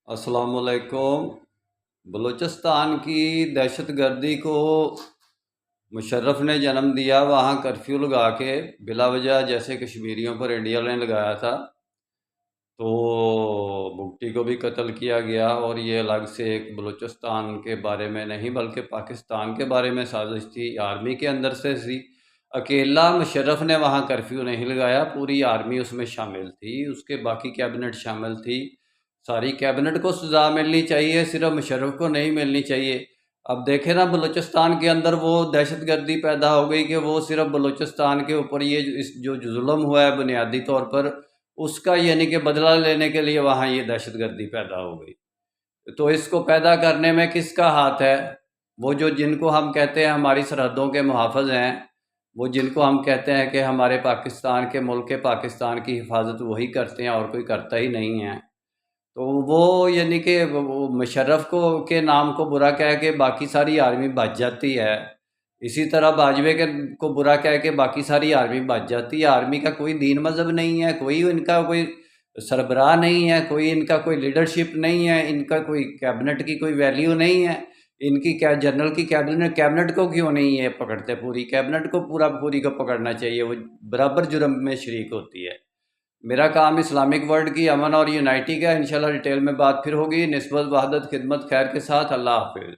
अस्सलाम वालेकुम। बलूचिस्तान की दहशत गर्दी को मुशर्रफ ने जन्म दिया। वहाँ कर्फ्यू लगा के बिला वजह जैसे कश्मीरियों पर इंडिया ने लगाया था, तो भुट्टी को भी कत्ल किया गया। और ये अलग से एक बलूचिस्तान के बारे में नहीं बल्कि पाकिस्तान के बारे में साजिश थी, आर्मी के अंदर से थी। अकेला मुशर्रफ ने वहाँ कर्फ्यू नहीं लगाया, पूरी आर्मी उसमें शामिल थी, उसके बाकी कैबिनेट शामिल थी। सारी कैबिनेट को सज़ा मिलनी चाहिए, सिर्फ मुशर्रफ को नहीं मिलनी चाहिए। अब देखें ना, बलूचिस्तान के अंदर वो दहशत गर्दी पैदा हो गई कि वो सिर्फ बलूचिस्तान के ऊपर ये जो जुल्म हुआ है बुनियादी तौर पर, उसका यानी कि बदला लेने के लिए वहाँ ये दहशत गर्दी पैदा हो गई। तो इसको पैदा करने में किसका हाथ है? वो जो जिनको हम कहते हैं हमारी सरहदों के मुहाफ़िज़ हैं, वो जिनको हम कहते हैं कि हमारे पाकिस्तान के मुल्क के पाकिस्तान की हिफाजत वही करते हैं और कोई करता ही नहीं है। तो वो यानी कि वो मुशर्रफ को के नाम को बुरा कह के बाकी सारी आर्मी बच जाती है। इसी तरह बाजवे के को बुरा कह के बाकी सारी आर्मी बच जाती है। आर्मी का कोई दीन मज़हब नहीं है, कोई इनका कोई सरबराह नहीं है, कोई इनका कोई लीडरशिप नहीं है, इनका कोई कैबिनेट की कोई वैल्यू नहीं है। इनकी क्या जनरल की कैबिनेट को क्यों नहीं है पकड़ते? पूरी कैबिनेट को पूरी को पकड़ना चाहिए, वो बराबर जुर्म में शरीक होती है। मेरा काम इस्लामिक वर्ल्ड की अमन और यूनाइटी का। इंशाल्लाह डिटेल में बात फिर होगी। निस्बत वहदत खिदमत खैर के साथ। अल्लाह हाफिज़।